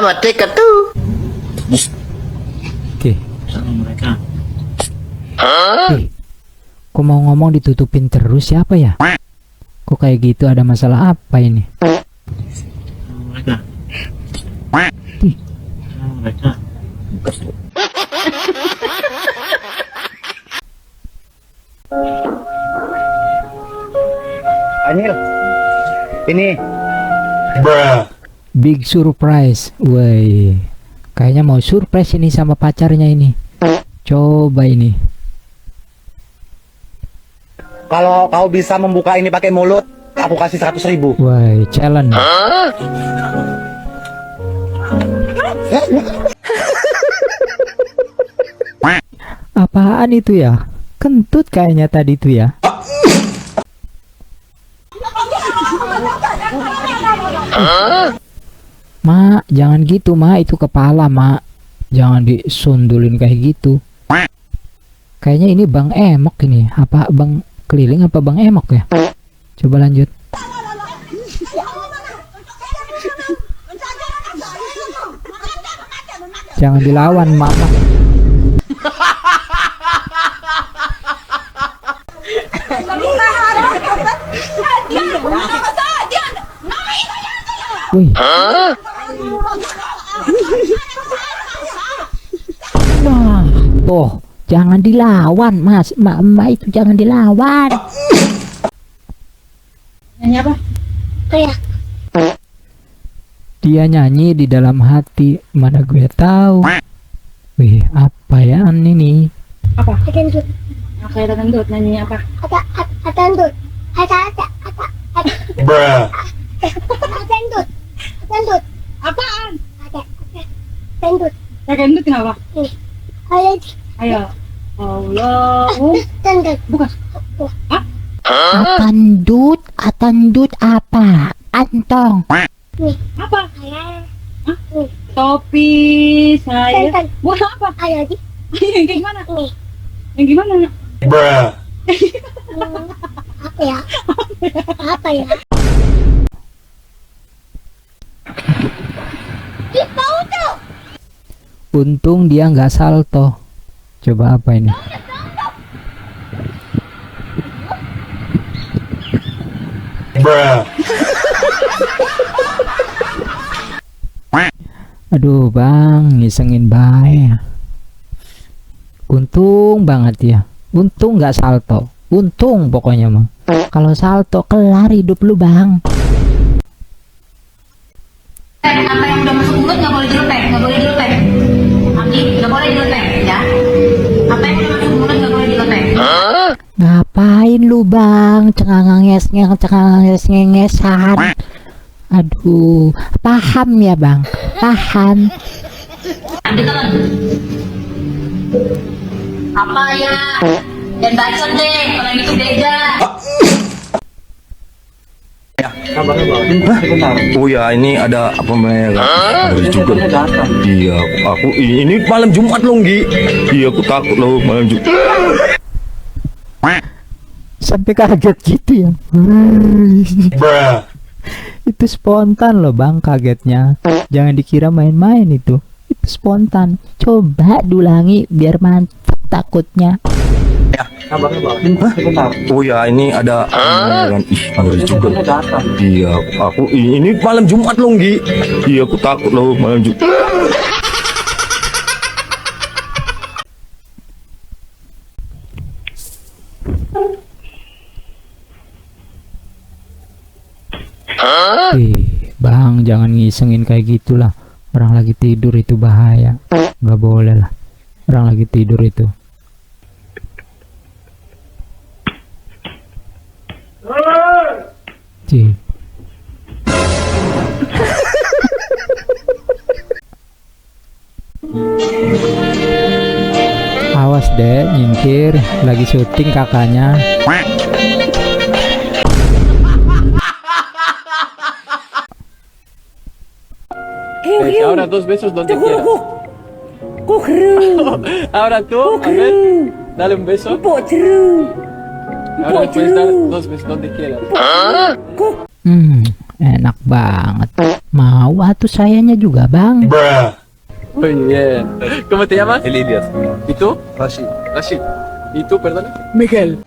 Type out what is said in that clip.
dapat tiket tuh. Oke. Sama mereka. Kok mau ngomong ditutupin terus siapa ya? Kok kayak gitu, ada masalah apa ini? Sama mereka. Ih, Sama mereka. Anil, ini. big surprise. Woi, kayaknya mau surprise ini sama pacarnya ini. Coba ini. Kalau kau bisa membuka ini pakai mulut, aku kasih 100.000. Woi, challenge. Apaan itu ya? Kentut kayaknya tadi itu ya. Mak, jangan gitu, Mak. Itu kepala, Mak. Jangan disundulin kayak gitu. Kayaknya ini Bang Emok ini. Apa Bang Keliling apa Bang Emok ya? Coba lanjut. Jangan dilawan, Mama. Wih. Wah, tuh, jangan dilawan, Mas. Mbak itu jangan dilawan. Nyanyi apa? Kayak Dia nyanyi di dalam hati, mana gue tahu. Wih, apa ya ini? apa? Dangdut. Kayak dangdut, nyanyi apa? Dangdut. Dangdut. Dangdut. Apaan? Dangdut. Dangdut kenapa? Ayo. Allahu. Dangdut. Bukan. Atandut, atandut apa? Antong. Apa? Topi saya. Buat apa? Ayo lagi. Yang gimana? Yang gimana? Apa ya? Apa ya? Untung dia nggak salto. Coba apa ini? Aduh bang, ngisengin bae. Untung banget ya. Untung nggak salto. Untung pokoknya mah. Kalau salto kelar hidup lu bang. Apa yang udah masuk mulut nggak boleh dilepek, nggak boleh dilepek. Abi, nggak boleh dilepek, ya. Apa yang udah masuk mulut nggak boleh dilepek. Ngapain lu bang? Cenganges-ngengesan. Aduh, paham ya bang? Paham. Ada teman. Apa ya? Dan bacot deh, kalau yang itu beda. Oh ya, ini ada apa namanya kan? Ada juga. Iya, aku ini malam Jumat loh, Gi. Iya, aku takut loh malam Jumat. Sampai kaget gitu ya. Itu spontan loh bang, kagetnya. Jangan dikira main-main itu. Itu spontan. Coba diulangi biar mantap takutnya. Oh ya, ini ada apa namanya kan? Ada juga. Iya, aku ini malam Jumat loh, Gi. Iya, aku takut loh malam Jumat. Bang, jangan ngisengin kayak gitulah. Orang lagi tidur itu bahaya. Nggak boleh lah. Orang lagi tidur itu. Cih. Awas deh, nyingkir. Lagi syuting kakaknya. Ahora dos besos donde quieras. Ahora tú, a ver, dale un beso. Ahora me puedes dar dos besos donde quieras. Enak banget. Mau atuh sayanya juga, Bang. Muy bien. ¿Cómo te llamas? Elidias. ¿Y tú? Rashid. Rashid. ¿Y tú, perdón? Miguel.